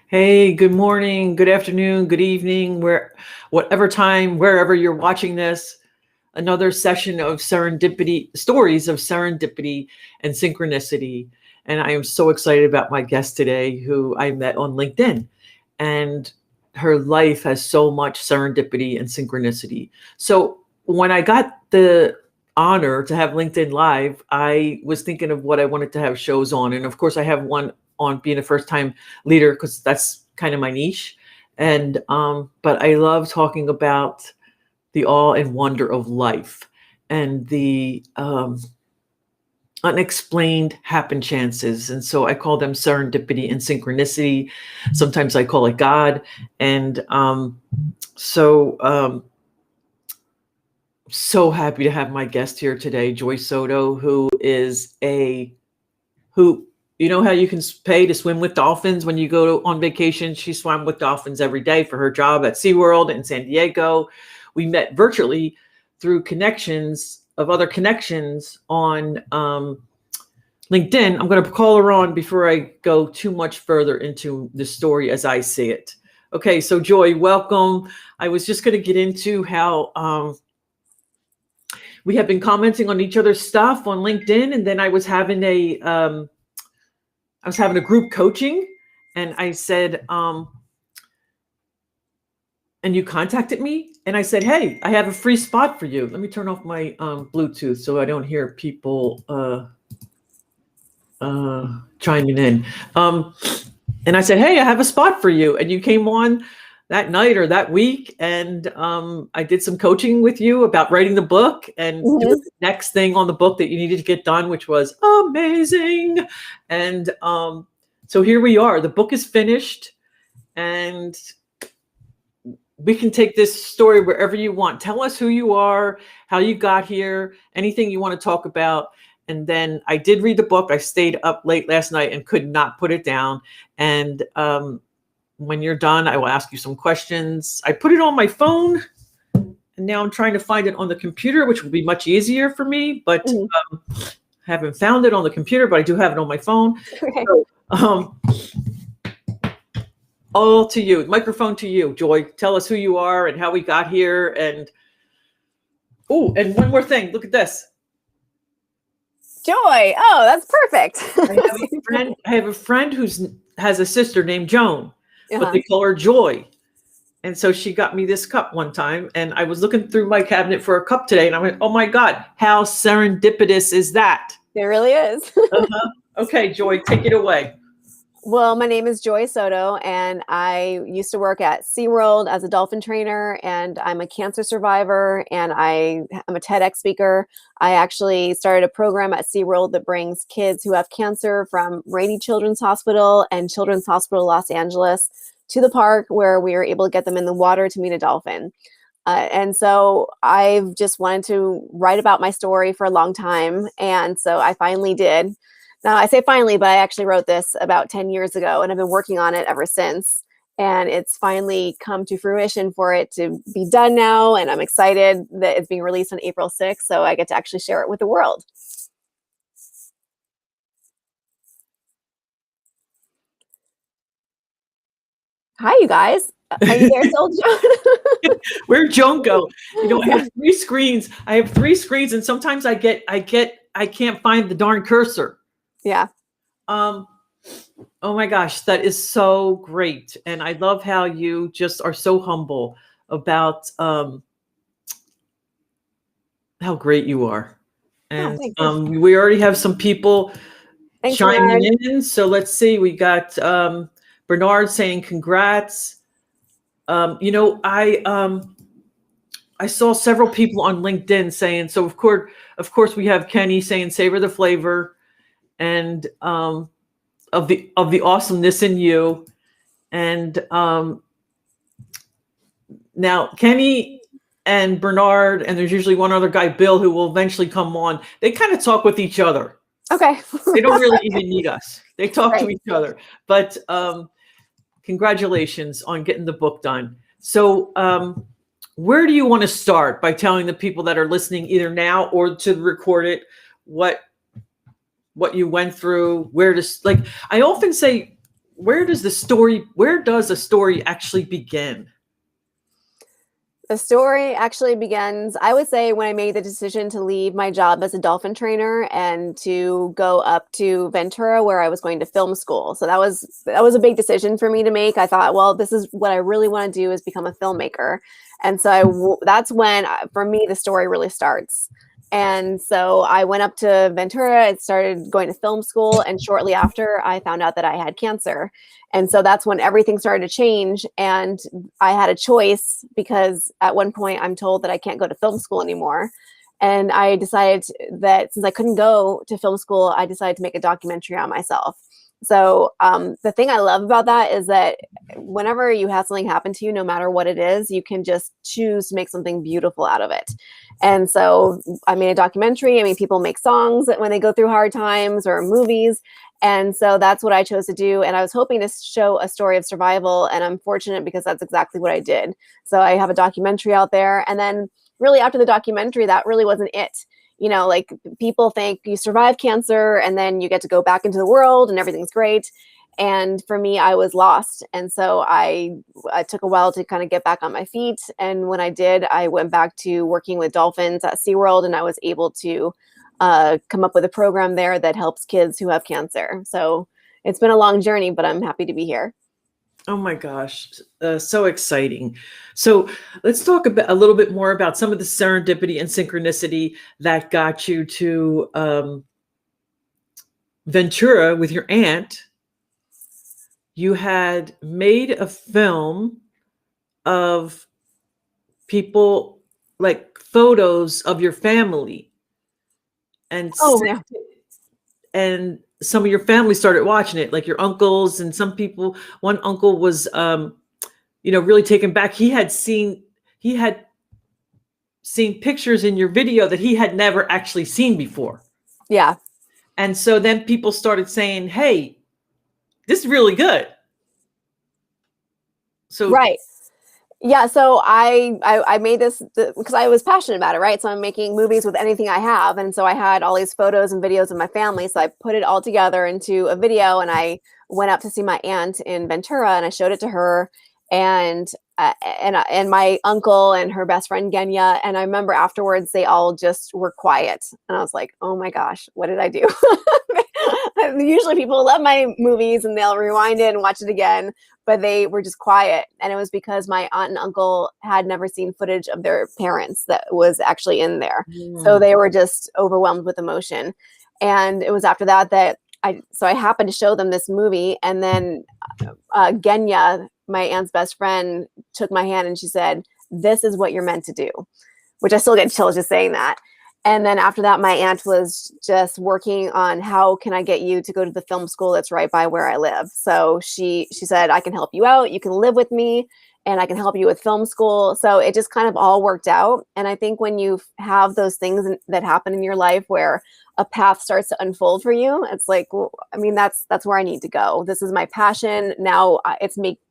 Hey, good morning, good afternoon, good evening, whatever time, wherever you're watching this. Another session of serendipity, stories of serendipity and synchronicity. And I am so excited about my guest today, who I met on LinkedIn. And her life has so much serendipity and synchronicity. So when I got the honor to have LinkedIn Live, I was thinking of what I wanted to have shows on. And of course, I have one on being a first time leader because that's kind of my niche. And but I love talking about the awe and wonder of life and the unexplained happen chances. And so I call them serendipity and synchronicity. Sometimes I call it God. And so happy to have my guest here today, JOY Soto, who is who you know how you can pay to swim with dolphins when you go on vacation? She swam with dolphins every day for her job at Seaworld in San Diego. We met virtually through connections of other connections on LinkedIn. I'm going to call her on before I go too much further into the story as I see it. Okay, so Joy, welcome. I was just going to get into how we have been commenting on each other's stuff on LinkedIn, and then I was having a group coaching, and I said, and you contacted me, and I said, hey, I have a free spot for you. Let me turn off my Bluetooth so I don't hear people chiming in. And I said, hey, I have a spot for you. And you came on that night or that week, and I did some coaching with you about writing the book and doing the next thing on the book that you needed to get done, which was amazing. And so here we are. The book is finished, and we can take this story wherever you want. Tell us who you are, how you got here, anything you want to talk about. And then I did read the book. I stayed up late last night and could not put it down. And when you're done, I will ask you some questions. I put it on my phone, and now I'm trying to find it on the computer, which will be much easier for me, but haven't found it on the computer, but I do have it on my phone. Okay. So, all to you, microphone to you, Joy. Tell us who you are and how we got here. And and one more thing, look at this. Joy. Oh, that's perfect. I have a friend who has a sister named Joan, but they call her Joy. And so she got me this cup one time, and I was looking through my cabinet for a cup today, and I went, oh my God, how serendipitous is that? It really is. Okay, Joy, take it away. Well, my name is JOY Soto, and I used to work at Seaworld as a dolphin trainer, and I'm a cancer survivor, and I'm a TEDx speaker. I actually started a program at Seaworld that brings kids who have cancer from Rady Children's Hospital and Children's Hospital Los Angeles to the park, where we are able to get them in the water to meet a dolphin. And so I've just wanted to write about my story for a long time, and so I finally did. Now, I say finally, but I actually wrote this about 10 years ago, and I've been working on it ever since. And it's finally come to fruition for it to be done now. And I'm excited that it's being released on April 6th, so I get to actually share it with the world. Hi, you guys. Are you there still, Joan? Where'd Joan go? You know, I have 3 screens. And sometimes I can't find the darn cursor. Yeah. Oh my gosh, that is so great. And I love how you just are so humble about how great you are. And we already have some people chiming in. So let's see. We got Bernard saying congrats. You know, I saw several people on LinkedIn saying, so of course we have Kenny saying savor the flavor. And of the awesomeness in you. And now Kenny and Bernard, and there's usually one other guy, Bill, who will eventually come on. They kind of talk with each other. Okay. They don't really even need us. They talk to each other. But congratulations on getting the book done. So where do you want to start by telling the people that are listening either now or to record it what you went through, where to, like, I often say where does a story actually begin? The story actually begins, I would say, when I made the decision to leave my job as a dolphin trainer and to go up to Ventura, where I was going to film school. So that was a big decision for me to make. I thought, well, this is what I really want to do, is become a filmmaker. And so that's when, for me, the story really starts. And so I went up to Ventura and started going to film school. And shortly after, I found out that I had cancer. And so that's when everything started to change. And I had a choice, because at one point I'm told that I can't go to film school anymore. And I decided that since I couldn't go to film school, I decided to make a documentary on myself. So the thing I love about that is that whenever you have something happen to you, no matter what it is, you can just choose to make something beautiful out of it. And so I made a documentary. I mean, people make songs when they go through hard times, or movies. And so that's what I chose to do. And I was hoping to show a story of survival. And I'm fortunate, because that's exactly what I did. So I have a documentary out there. And then really after the documentary, that really wasn't it. You know, like, people think you survive cancer and then you get to go back into the world and everything's great. And for me, I was lost. And so I took a while to kind of get back on my feet. And when I did, I went back to working with dolphins at Seaworld, and I was able to come up with a program there that helps kids who have cancer. So it's been a long journey, but I'm happy to be here. Oh my gosh, so exciting. So let's talk a little bit more about some of the serendipity and synchronicity that got you to Ventura with your aunt. You had made a film of people, like photos of your family, and and some of your family started watching it, like your uncles and some people. One uncle was, really taken back. He had seen pictures in your video that he had never actually seen before. Yeah. And so then people started saying, hey, this is really good. So right. Yeah, so I made this because I was passionate about it, right? So I'm making movies with anything I have, and so I had all these photos and videos of my family. So I put it all together into a video, and I went up to see my aunt in Ventura, and I showed it to her, and my uncle and her best friend Genya. And I remember afterwards they all just were quiet, and I was like, oh my gosh, what did I do? Usually people love my movies and they'll rewind it and watch it again, but they were just quiet. And it was because my aunt and uncle had never seen footage of their parents that was actually in there. So they were just overwhelmed with emotion. And it was after that I happened to show them this movie. And then Genya, my aunt's best friend, took my hand and she said, this is what you're meant to do, which I still get chills just saying that. And then after that, my aunt was just working on how can I get you to go to the film school that's right by where I live. So she said, I can help you out. You can live with me and I can help you with film school. So it just kind of all worked out. And I think when you have those things that happen in your life where a path starts to unfold for you, it's like, well, I mean, that's where I need to go. This is my passion. Now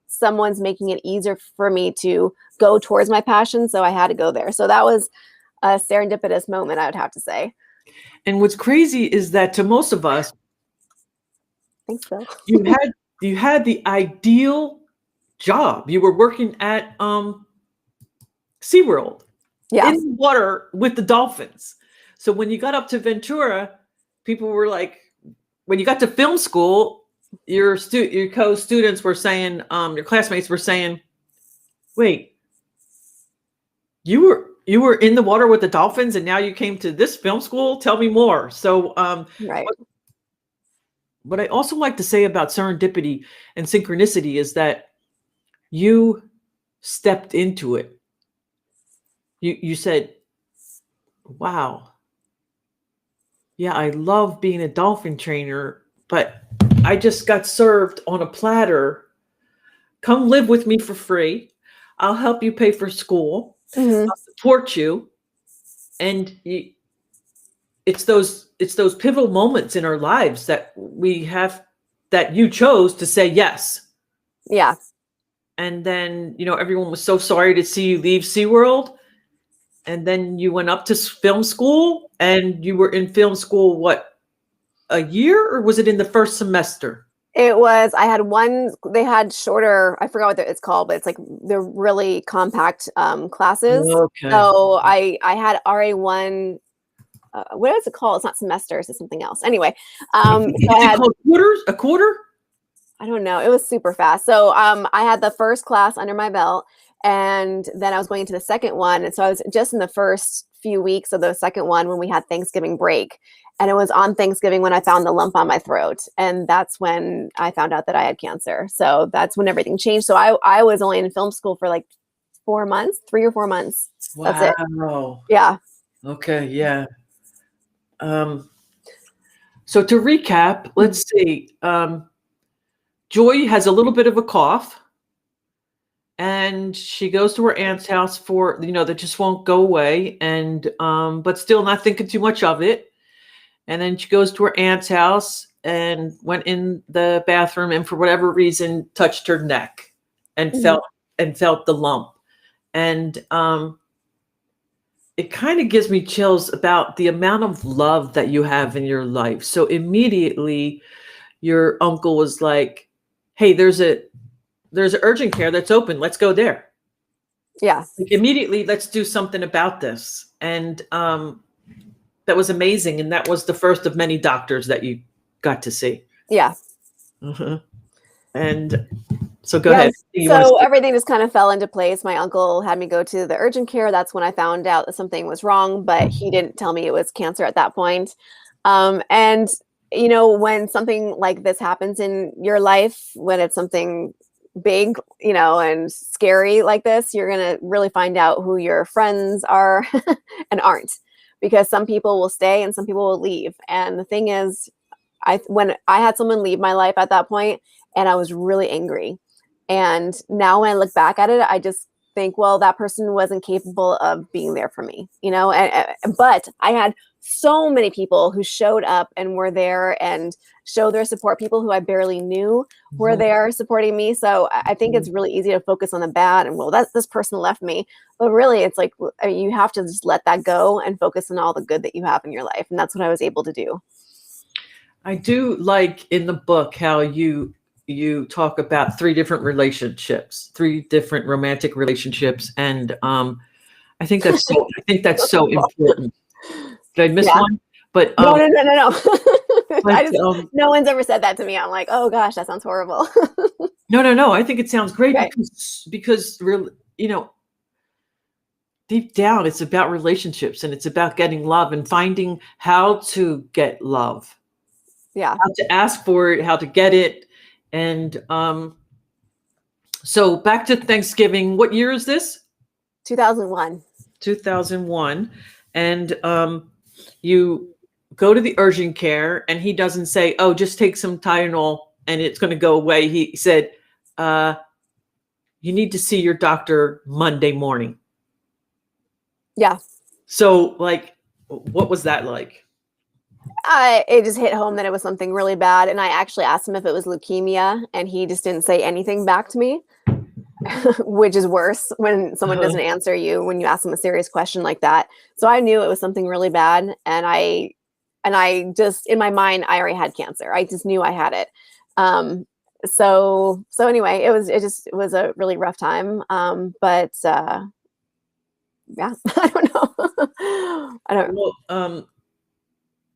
someone's making it easier for me to go towards my passion. So I had to go there. So that was a serendipitous moment, I would have to say. And what's crazy is that to most of us, thanks, Bill. you had the ideal job. You were working at SeaWorld, in the water with the dolphins. So when you got up to Ventura, people were like, when you got to film school, your co-students were saying, your classmates were saying, wait, you were in the water with the dolphins and now you came to this film school? Tell me more. So right. What I also like to say about serendipity and synchronicity is that you stepped into it. You said, wow, yeah, I love being a dolphin trainer, but I just got served on a platter. Come live with me for free. I'll help you pay for school. I'll support you. And it's those pivotal moments in our lives that we have, that you chose to say yes. Yeah. And then, everyone was so sorry to see you leave SeaWorld. And then you went up to film school, and you were in film school, what, a year, or was it in the first semester? I had one, they had shorter, I forgot what it's called, but it's like they're really compact classes. Okay. So I had RA1, what is it called? It's not semesters, it's something else. Anyway, so I had quarters, a quarter. I don't know. It was super fast. So I had the first class under my belt, and then I was going into the second one. And so I was just in the first few weeks of the second one when we had Thanksgiving break. And it was on Thanksgiving when I found the lump on my throat. And that's when I found out that I had cancer. So that's when everything changed. So I was only in film school for like 4 months, 3 or 4 months. Wow. That's it. Yeah. Okay. Yeah. So to recap, let's see. Joy has a little bit of a cough, and she goes to her aunt's house for, that just won't go away, and but still not thinking too much of it. And then she goes to her aunt's house and went in the bathroom, and for whatever reason touched her neck and felt the lump. And it kind of gives me chills about the amount of love that you have in your life. So immediately your uncle was like, hey, there's urgent care that's open. Let's go there. Yeah. Like, immediately, let's do something about this. And that was amazing. And that was the first of many doctors that you got to see. Yeah. And so go ahead. So everything just kind of fell into place. My uncle had me go to the urgent care. That's when I found out that something was wrong, but he didn't tell me it was cancer at that point. And when something like this happens in your life, when it's something big, and scary like this, you're going to really find out who your friends are and aren't, because some people will stay and some people will leave. And the thing is, when I had someone leave my life at that point, and I was really angry. And now when I look back at it, I just think, well, that person wasn't capable of being there for me, but I had so many people who showed up and were there and showed their support. People who I barely knew were there supporting me. So I think it's really easy to focus on the bad and, well, this person left me. But really, it's like, you have to just let that go and focus on all the good that you have in your life. And that's what I was able to do. I do like in the book how you talk about 3 different relationships, 3 different romantic relationships. And I think that's so important. Did I miss one? But no. But, no one's ever said that to me. I'm like, oh gosh, that sounds horrible. No. I think it sounds great because deep down, it's about relationships, and it's about getting love and finding how to get love. Yeah. How to ask for it, how to get it. And so back to Thanksgiving. What year is this? 2001. 2001. And you go to the urgent care, and he doesn't say, oh, just take some Tylenol and it's going to go away. He said, you need to see your doctor Monday morning. Yeah. So, like, what was that like? It just hit home that it was something really bad. And I actually asked him if it was leukemia, and he just didn't say anything back to me, which is worse when someone doesn't answer you when you ask them a serious question like that. So I knew it was something really bad. And I just, in my mind, I already had cancer. I just knew I had it. So anyway, it was a really rough time. But yeah, I don't know. Well,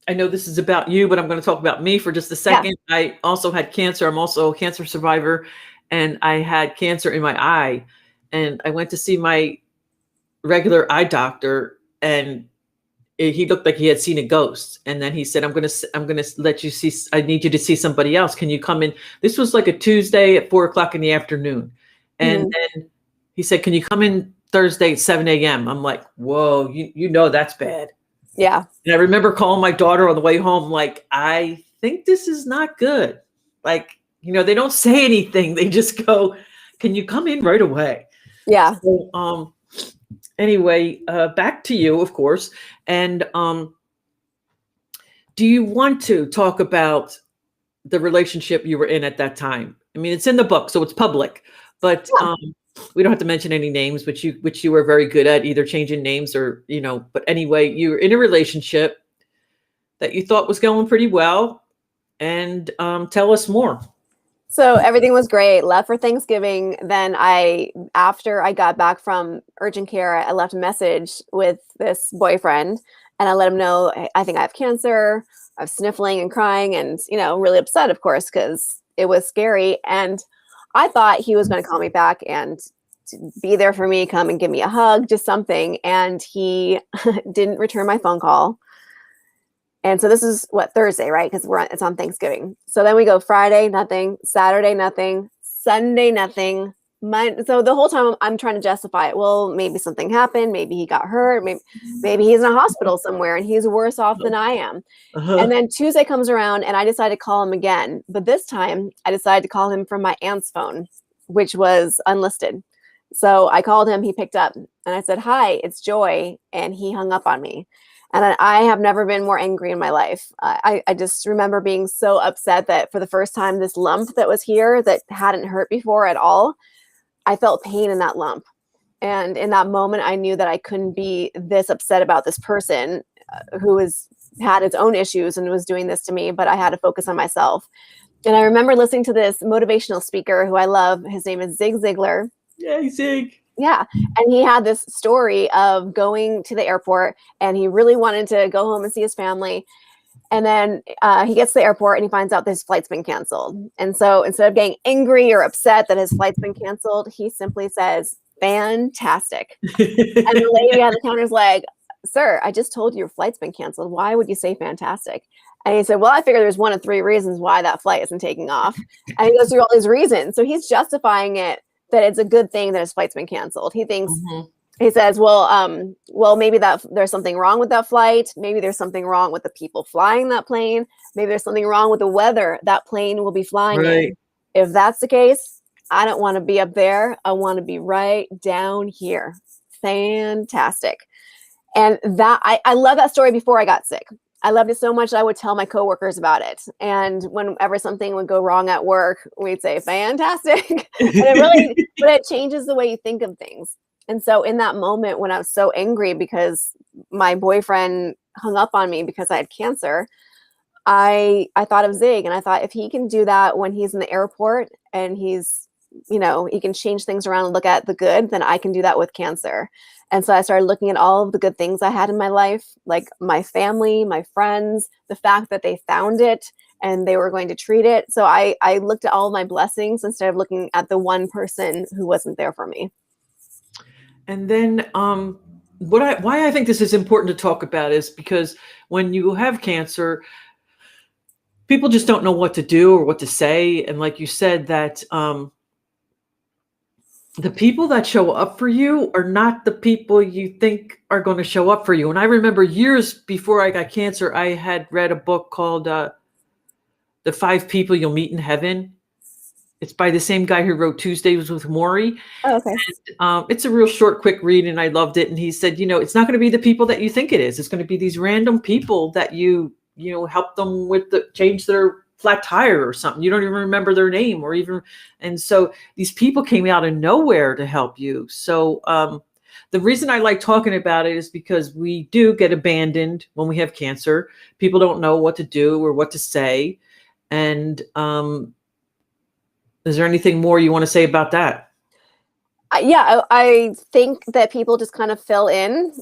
I know this is about you, but I'm going to talk about me for just a second. Yeah. I also had cancer. I'm also a cancer survivor, and I had cancer in my eye, and I went to see my regular eye doctor, and he looked like he had seen a ghost. And then he said, I'm going to let you see, I need you to see somebody else. Can you come in? This was like a Tuesday at 4:00 in the afternoon. And then he said, can you come in Thursday at 7 a.m.? I'm like, whoa, you know, that's bad. Yeah. And I remember calling my daughter on the way home, like, I think this is not good. Like, they don't say anything. They just go, can you come in right away? Yeah. So, anyway, back to you, of course. And do you want to talk about the relationship you were in at that time? I mean, it's in the book, so it's public, but we don't have to mention any names, which you were very good at, either changing names or, but anyway, you were in a relationship that you thought was going pretty well. And tell us more. So everything was great. Left for Thanksgiving. Then after I got back from urgent care, I left a message with this boyfriend, and I let him know, "Hey, I think I have cancer. I was sniffling and crying, and really upset, of course, because it was scary." And I thought he was going to call me back and to be there for me, come and give me a hug, just something. And he didn't return my phone call. And so this is what, Thursday, right? Because it's on Thanksgiving. So then we go Friday, nothing, Saturday, nothing, Sunday, nothing. So the whole time I'm trying to justify it. Well, maybe something happened. Maybe he got hurt. Maybe he's in a hospital somewhere and he's worse off than I am. And then Tuesday comes around and I decided to call him again. But this time I decided to call him from my aunt's phone, which was unlisted. So I called him, he picked up, and I said, "Hi, it's Joy." And he hung up on me. And I have never been more angry in my life. I just remember being so upset that for the first time, this lump that was here that hadn't hurt before at all, I felt pain in that lump. And in that moment, I knew that I couldn't be this upset about this person who had its own issues and was doing this to me, but I had to focus on myself. And I remember listening to this motivational speaker who I love. His name is Zig Ziglar. Yay, Zig. Yeah. And he had this story of going to the airport and he really wanted to go home and see his family. And then he gets to the airport and he finds out that his flight's been canceled. And so instead of getting angry or upset that his flight's been canceled, he simply says, "Fantastic." And the lady at the counter is like, "Sir, I just told you your flight's been canceled. Why would you say fantastic?" And he said, "Well, I figure there's one of three reasons why that flight isn't taking off." And he goes through all these reasons. So he's justifying it that it's a good thing that his flight's been canceled. He thinks, he says, well, maybe that there's something wrong with that flight. Maybe there's something wrong with the people flying that plane. Maybe there's something wrong with the weather that plane will be flying in. If that's the case, I don't want to be up there. I want to be right down here. Fantastic. And that I love that story before I got sick. I loved it so much that I would tell my coworkers about it. And whenever something would go wrong at work, we'd say, "Fantastic." And but it changes the way you think of things. And so in that moment when I was so angry because my boyfriend hung up on me because I had cancer, I thought of Zig, and I thought, if he can do that when he's in the airport and he's, he can change things around and look at the good, then I can do that with cancer. And so I started looking at all of the good things I had in my life, like my family, my friends, the fact that they found it and they were going to treat it. So I looked at all of my blessings instead of looking at the one person who wasn't there for me. And then why I think this is important to talk about is because when you have cancer, people just don't know what to do or what to say. And like you said, that the people that show up for you are not the people you think are going to show up for you. And I remember years before I got cancer, I had read a book called The 5 People You'll Meet in Heaven. It's by the same guy who wrote Tuesdays with Maury. Oh, okay. And, it's a real short, quick read, and I loved it. And he said, it's not going to be the people that you think it is. It's going to be these random people that you help them with change their flat tire or something. You don't even remember their name and so these people came out of nowhere to help you. So the reason I like talking about it is because we do get abandoned when we have cancer. People don't know what to do or what to say. And is there anything more you want to say about that? Yeah, I think that people just kind of fill in.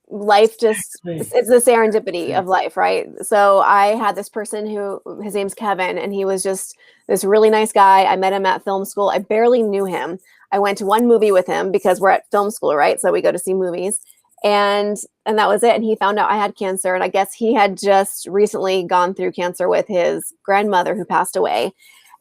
Life just, it's the serendipity of life, right? So I had this person his name's Kevin, and he was just this really nice guy. I met him at film school. I barely knew him. I went to one movie with him because we're at film school, right? So we go to see movies. And that was it. And he found out I had cancer. And I guess he had just recently gone through cancer with his grandmother who passed away.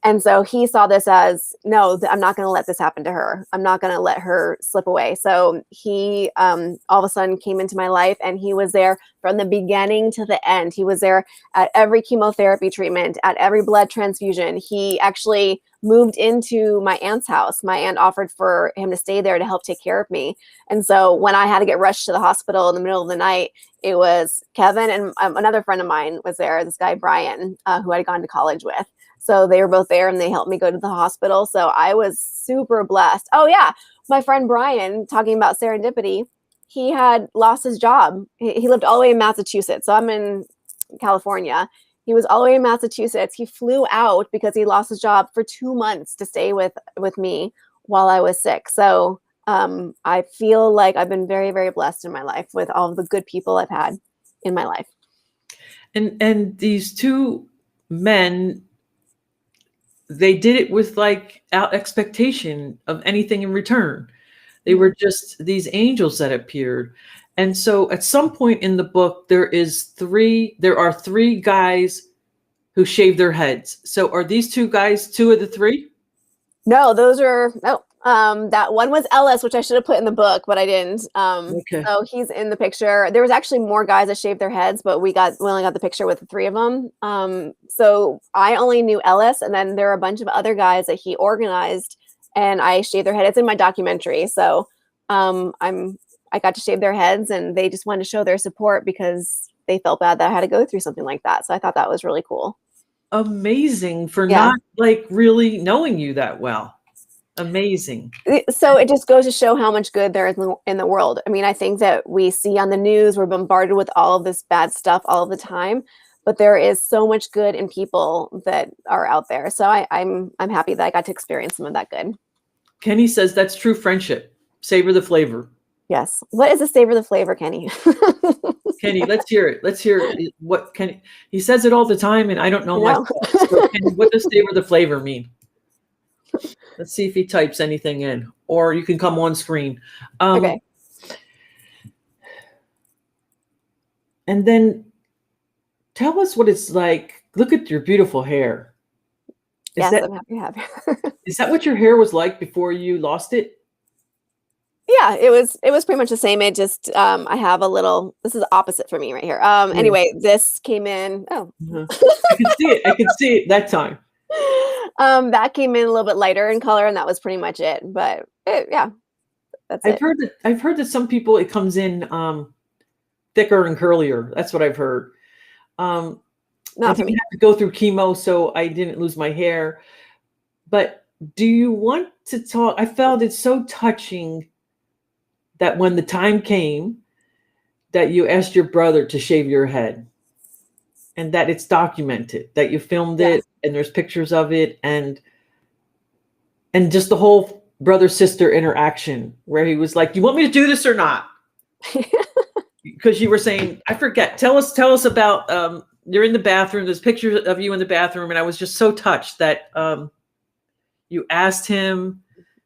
And so he saw this as, no, I'm not going to let this happen to her. I'm not going to let her slip away. So he all of a sudden came into my life, and he was there from the beginning to the end. He was there at every chemotherapy treatment, at every blood transfusion. He actually moved into my aunt's house. My aunt offered for him to stay there to help take care of me. And so when I had to get rushed to the hospital in the middle of the night, it was Kevin and another friend of mine was there, this guy, Brian, who I'd gone to college with. So they were both there and they helped me go to the hospital. So I was super blessed. Oh yeah. My friend Brian, talking about serendipity, he had lost his job. He lived all the way in Massachusetts. So I'm in California. He was all the way in Massachusetts. He flew out because he lost his job for 2 months to stay with me while I was sick. So I feel like I've been very, very blessed in my life with all of the good people I've had in my life. And these two men, they did it with like out expectation of anything in return. They were just these angels that appeared. And so at some point in the book, there are three guys who shave their heads. So are these two guys two of the three? No, that one was Ellis, which I should have put in the book, but I didn't. Okay. So he's in the picture. There was actually more guys that shaved their heads, but we only got the picture with the three of them. So I only knew Ellis, and then there are a bunch of other guys that he organized, and I shaved their head. It's in my documentary. So I got to shave their heads, and they just wanted to show their support because they felt bad that I had to go through something like that. So I thought that was really cool. Amazing for not like really knowing you that well. Amazing. So it just goes to show how much good there is in the world. I mean, I think that we see on the news, we're bombarded with all of this bad stuff all of the time, but there is so much good in people that are out there. So I'm happy that I got to experience some of that good. Kenny says that's true friendship. Savor the flavor. Yes. What is the savor the flavor, Kenny? Kenny, let's hear it. Let's hear what Kenny. He says it all the time, and I don't know myself. So Kenny, what does savor the flavor mean? Let's see if he types anything in, or you can come on screen. Okay. And then tell us what it's like. Look at your beautiful hair. I'm happy to have hair. Is that what your hair was like before you lost it? Yeah, it was pretty much the same. It just I have a little. This is opposite for me right here. Anyway, this came in. Oh, I can see it. I can see it that time. That came in a little bit lighter in color, and that was pretty much it. But yeah, that's it. I've heard that some people it comes in thicker and curlier. That's what I've heard. Not for me. I had to go through chemo, so I didn't lose my hair. But do you want to talk? I felt it so touching that when the time came that you asked your brother to shave your head, and that it's documented, that you filmed it, and there's pictures of it, and just the whole brother-sister interaction where he was like, "You want me to do this or not?" Because you were saying, I forget. Tell us about you're in the bathroom. There's pictures of you in the bathroom, and I was just so touched that you asked him.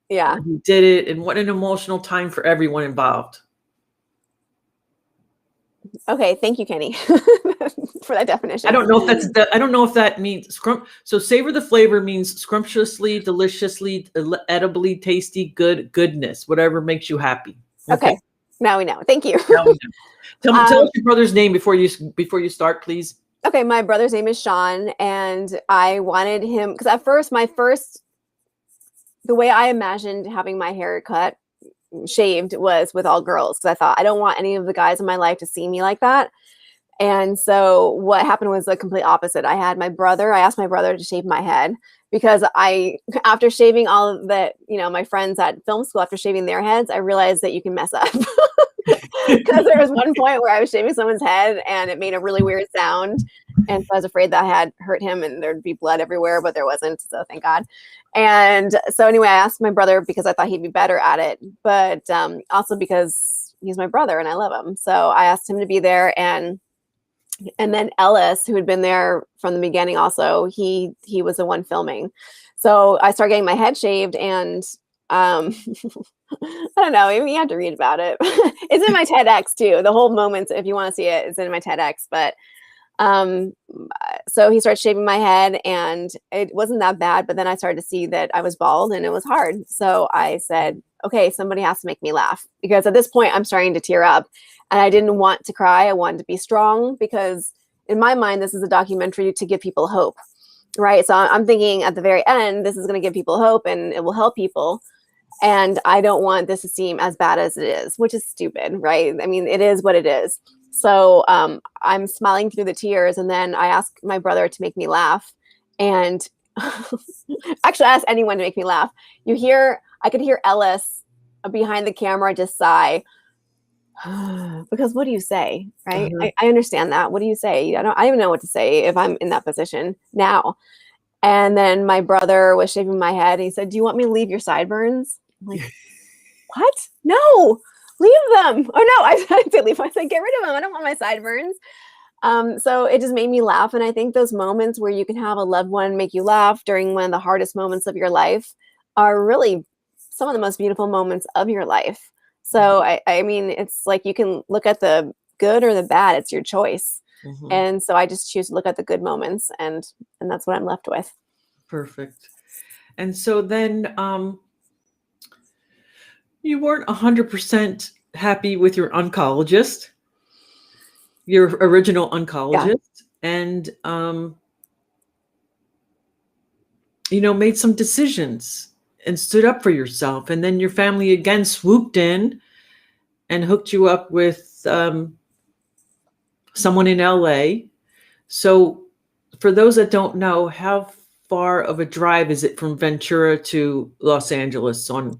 Yeah, you did it, and what an emotional time for everyone involved. Okay, thank you, Kenny, for that definition. I don't know if that means so savor the flavor means scrumptiously, deliciously, edibly, tasty, goodness, whatever makes you happy. Okay. Now we know. Thank you. Now we know. Tell us your brother's name before you start, please. Okay, my brother's name is Sean, and I wanted him because at first the way I imagined having my hair shaved was with all girls, because I thought I don't want any of the guys in my life to see me like that. And so what happened was the complete opposite. I asked my brother to shave my head because after shaving all of my friends at film school, after shaving their heads, I realized that you can mess up. Because there was one point where I was shaving someone's head and it made a really weird sound. And so I was afraid that I had hurt him and there'd be blood everywhere, but there wasn't. So thank God. And so anyway, I asked my brother because I thought he'd be better at it, but also because he's my brother and I love him. So I asked him to be there, and then Ellis, who had been there from the beginning also, he was the one filming. So I started getting my head shaved, and I don't know, maybe you have to read about it. It's in my TEDx too. The whole moment, if you want to see it, is in my TEDx. But so he started shaving my head, and it wasn't that bad, but then I started to see that I was bald and it was hard. So I said, okay, somebody has to make me laugh, because at this point I'm starting to tear up, and I didn't want to cry. I wanted to be strong, because in my mind, this is a documentary to give people hope, right? So I'm thinking at the very end, this is going to give people hope and it will help people. And I don't want this to seem as bad as it is, which is stupid, right? I mean, it is what it is. So I'm smiling through the tears, and then I asked my brother to make me laugh. And actually, I asked anyone to make me laugh. I could hear Ellis behind the camera just sigh. Because what do you say, right? Uh-huh. I understand that. What do you say? I don't even know what to say if I'm in that position now. And then my brother was shaving my head and he said, "Do you want me to leave your sideburns?" I'm like, "What? No, leave them." Oh no, I said leave. I said, "Get rid of them. I don't want my sideburns." So it just made me laugh. And I think those moments where you can have a loved one make you laugh during one of the hardest moments of your life are really some of the most beautiful moments of your life. So I mean, it's like you can look at the good or the bad. It's your choice. Mm-hmm. And so I just choose to look at the good moments, and that's what I'm left with. Perfect. And so then you weren't 100% happy with your oncologist, your original Yeah. oncologist, and made some decisions and stood up for yourself. And then your family again swooped in and hooked you up with someone in LA. So, for those that don't know, how far of a drive is it from Ventura to Los Angeles on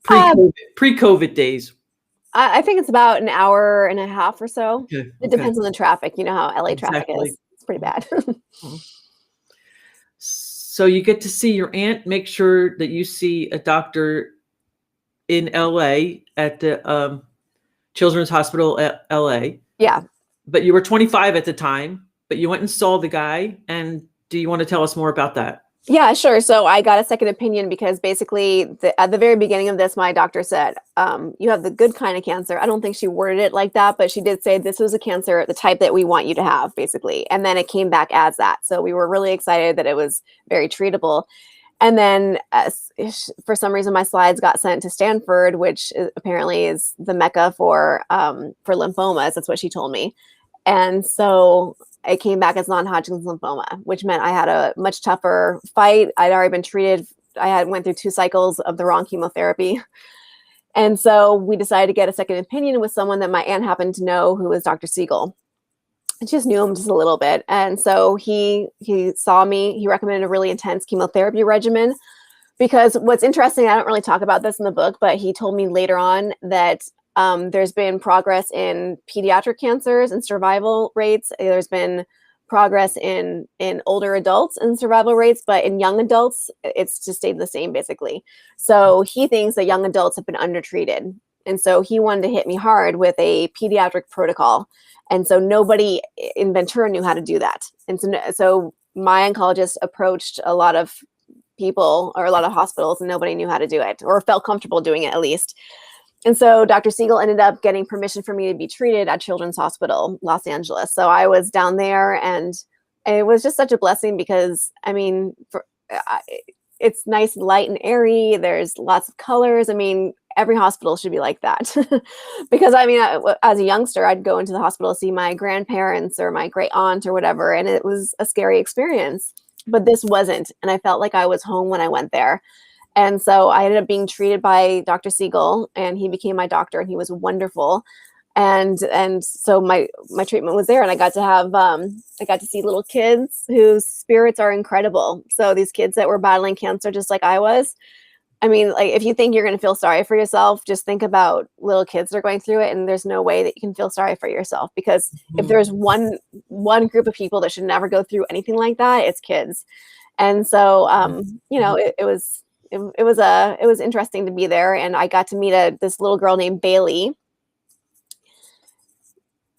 Uh, pre-COVID days? I think it's about an hour and a half or so. Okay. It Okay. depends on the traffic. You know how LA traffic Exactly. is. It's pretty bad. Mhm. So you get to see your aunt. Make sure that you see a doctor in LA at the Children's Hospital at LA. Yeah. But you were 25 at the time, but you went and saw the guy. And do you want to tell us more about that? Yeah, sure. So I got a second opinion because basically at the very beginning of this, my doctor said, you have the good kind of cancer. I don't think she worded it like that, but she did say this was a cancer, the type that we want you to have, basically. And then it came back as that. So we were really excited that it was very treatable. And then for some reason, my slides got sent to Stanford, which apparently is the mecca for lymphomas. That's what she told me. And so it came back as non-Hodgkin's lymphoma, which meant I had a much tougher fight. I'd already been treated. Went through 2 cycles of the wrong chemotherapy. And so we decided to get a second opinion with someone that my aunt happened to know, who was Dr. Siegel. I just knew him just a little bit. And so he saw me. He recommended a really intense chemotherapy regimen. Because what's interesting, I don't really talk about this in the book, but he told me later on that there's been progress in pediatric cancers and survival rates. There's been progress in older adults and survival rates, but in young adults, it's just stayed the same, basically. So he thinks that young adults have been undertreated. And so he wanted to hit me hard with a pediatric protocol. And so nobody in Ventura knew how to do that. And so my oncologist approached a lot of people or a lot of hospitals, and nobody knew how to do it or felt comfortable doing it, at least. And so Dr. Siegel ended up getting permission for me to be treated at Children's Hospital, Los Angeles. So I was down there, and it was just such a blessing because, I mean, it's nice, light and airy. There's lots of colors. I mean, every hospital should be like that. Because, I mean, as a youngster, I'd go into the hospital to see my grandparents or my great aunt or whatever, and it was a scary experience. But this wasn't. And I felt like I was home when I went there. And so I ended up being treated by Dr. Siegel, and he became my doctor, and he was wonderful. And so my treatment was there, and I got to see little kids whose spirits are incredible. So these kids that were battling cancer just like I was. I mean, like, if you think you're going to feel sorry for yourself, just think about little kids that are going through it, and there's no way that you can feel sorry for yourself, because if there's one group of people that should never go through anything like that, it's kids. And so, it was interesting to be there, and I got to meet this little girl named Bailey.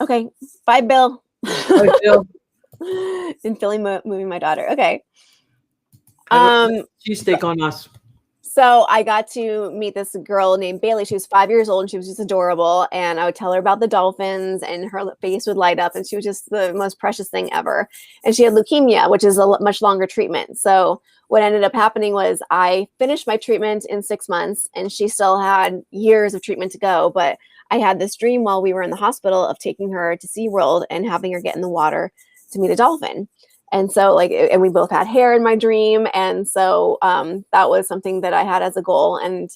Okay, bye, Bill. Hi, Bill. In Philly, moving my daughter. Okay. Cheesesteak on us. So I got to meet this girl named Bailey. She was 5 years old, and she was just adorable. And I would tell her about the dolphins, and her face would light up, and she was just the most precious thing ever. And she had leukemia, which is a much longer treatment. So what ended up happening was I finished my treatment in 6 months, and she still had years of treatment to go. But I had this dream while we were in the hospital of taking her to SeaWorld and having her get in the water to meet a dolphin. And so, and we both had hair in my dream. And so that was something that I had as a goal. And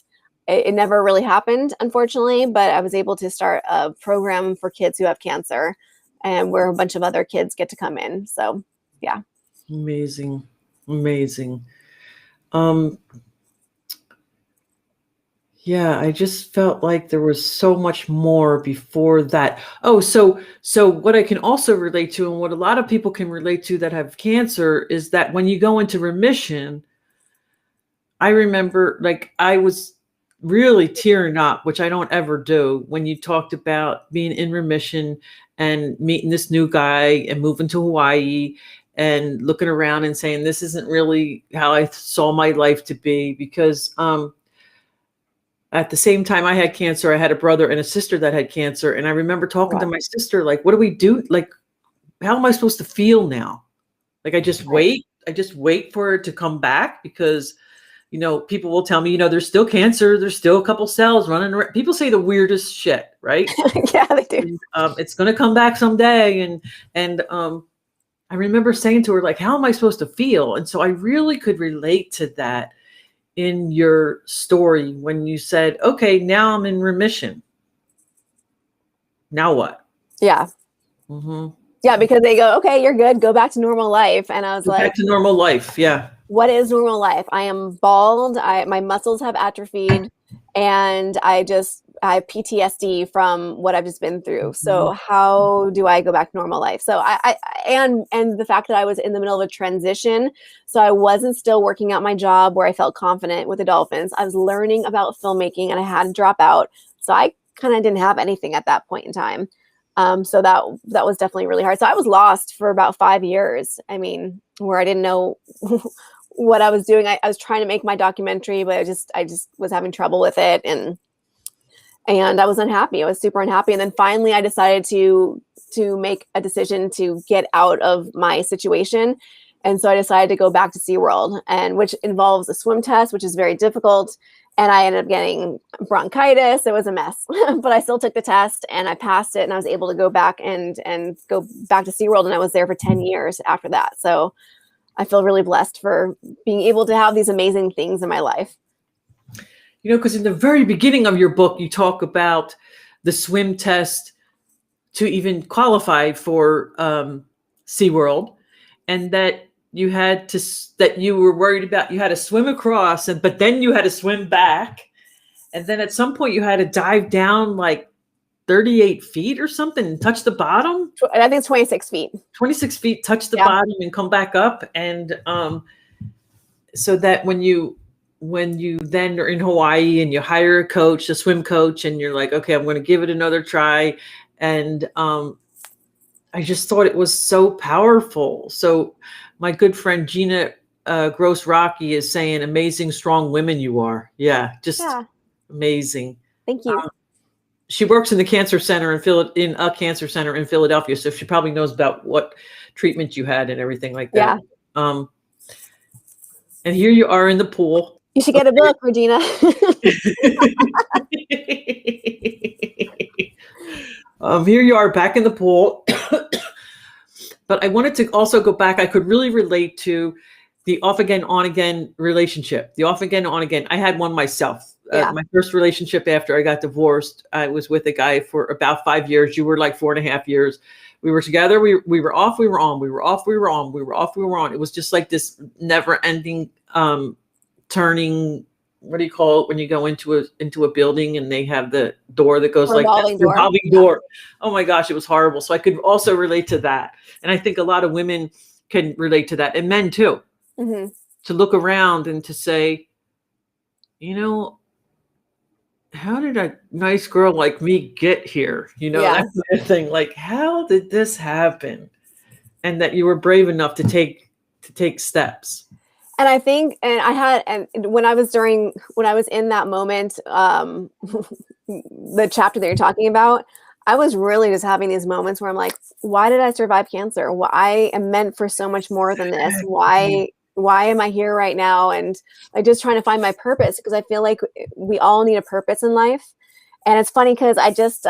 it never really happened, unfortunately, but I was able to start a program for kids who have cancer, and where a bunch of other kids get to come in. So, yeah. Amazing. Yeah, I just felt like there was so much more before that. Oh, so what I can also relate to, and what a lot of people can relate to that have cancer, is that when you go into remission, I remember like I was really tearing up, which I don't ever do, when you talked about being in remission and meeting this new guy and moving to Hawaii and looking around and saying this isn't really how I saw my life to be, because at the same time I had cancer, I had a brother and a sister that had cancer, and I remember talking to Right. my sister like, what do we do? Like, how am I supposed to feel now? Like, Right. I just wait for it to come back, because people will tell me, there's still cancer, there's still a couple cells running around. People say the weirdest shit, right? Yeah, they do. And, it's going to come back someday. And I remember saying to her, like, how am I supposed to feel? And so I really could relate to that in your story when you said, okay, now I'm in remission. Now what? Yeah. Mm-hmm. Yeah, because they go, okay, you're good, go back to normal life. And I was Go like, back to normal life. Yeah. what is normal life? I am bald. My muscles have atrophied, and I have PTSD from what I've just been through. So how do I go back to normal life? So and the fact that I was in the middle of a transition, so I wasn't still working at my job where I felt confident with the dolphins. I was learning about filmmaking, and I had to drop out. So I kind of didn't have anything at that point in time. So that was definitely really hard. So I was lost for about 5 years. I mean, where I didn't know what I was doing. I was trying to make my documentary, but I just was having trouble with it, and I was unhappy. I was super unhappy. And then finally I decided to make a decision to get out of my situation. And so I decided to go back to SeaWorld, and which involves a swim test, which is very difficult. And I ended up getting bronchitis. It was a mess, but I still took the test and I passed it, and I was able to go back and go back to SeaWorld. And I was there for 10 years after that. So I feel really blessed for being able to have these amazing things in my life. Because in the very beginning of your book, you talk about the swim test to even qualify for SeaWorld, and that you were worried about, you had to swim across, but then you had to swim back. And then at some point you had to dive down like 38 feet or something and touch the bottom. I think it's 26 feet. 26 feet, touch the bottom and come back up. And so that when you then are in Hawaii and you hire a coach, a swim coach, and you're like, okay, I'm going to give it another try. And I just thought it was so powerful. So my good friend Gina Gross Rocky is saying, amazing, strong women you are. Yeah, just amazing. Thank you. She works in the cancer center in a cancer center in Philadelphia, so she probably knows about what treatment you had and everything like that. Yeah. And here you are in the pool. You should get a book, Regina. Here you are back in the pool. But I wanted to also go back. I could really relate to the off again, on again relationship. The off again, on again. I had one myself. My first relationship after I got divorced, I was with a guy for about 5 years. You were like 4.5 years. We were together. We were off. We were on. We were off. We were on. We were off. We were on. It was just like this never-ending turning. What do you call it when you go into a building and they have the door that goes like that? Revolving door. Oh my gosh, it was horrible. So I could also relate to that, and I think a lot of women can relate to that, and men too. Mm-hmm. To look around and to say, how did a nice girl like me get here? That kind of thing. Like, how did this happen? And that you were brave enough to take steps. And I think, and when I was in that moment, the chapter that you're talking about, I was really just having these moments where I'm like, why did I survive cancer? I am meant for so much more than this. Why am I here right now? And like just trying to find my purpose, because I feel like we all need a purpose in life. And it's funny because I just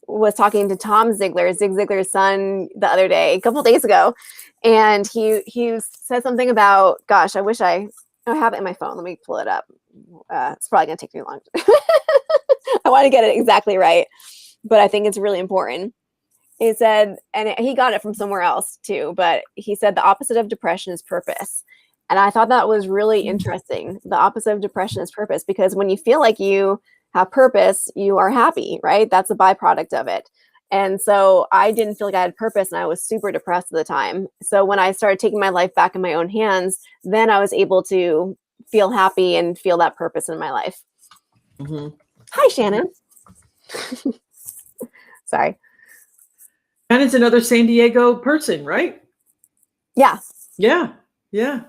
was talking to Tom Ziegler, Zig Ziglar's son, the other day, a couple of days ago. And he said something about, gosh, I wish I have it in my phone. Let me pull it up. It's probably going to take me long. I want to get it exactly right, but I think it's really important. He said, and he got it from somewhere else too, but he said the opposite of depression is purpose. And I thought that was really interesting. The opposite of depression is purpose, because when you feel like you have purpose, you are happy, right? That's a byproduct of it. And so I didn't feel like I had purpose, and I was super depressed at the time. So when I started taking my life back in my own hands, then I was able to feel happy and feel that purpose in my life. Mm-hmm. Hi, Shannon. Sorry. Shannon's another San Diego person, right? Yeah. Yeah. Yeah.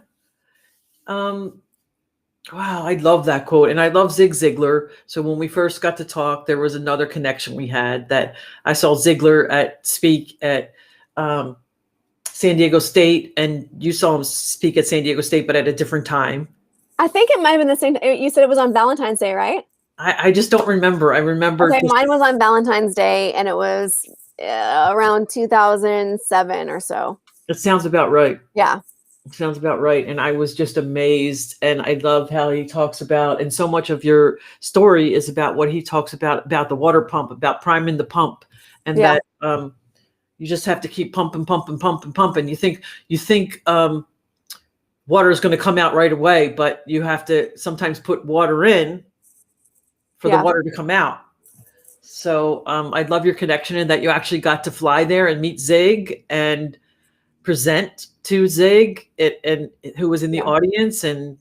Wow, I love that quote. And I love Zig Ziglar. So when we first got to talk, there was another connection we had, that I saw Ziglar speak at San Diego State, and you saw him speak at San Diego State, but at a different time. I think it might have been the same. You said it was on Valentine's Day, right? I just don't remember. I remember. Okay, mine was on Valentine's Day, and it was around 2007 or so. It sounds about right. Yeah. It sounds about right. And I was just amazed. And I love how he talks about, and so much of your story is about what he talks about the water pump, about priming the pump, and that you just have to keep pumping. You think water is going to come out right away, but you have to sometimes put water in for the water to come out. So I love your connection, and that you actually got to fly there and meet Zig and present to Zig, and who was in the audience. And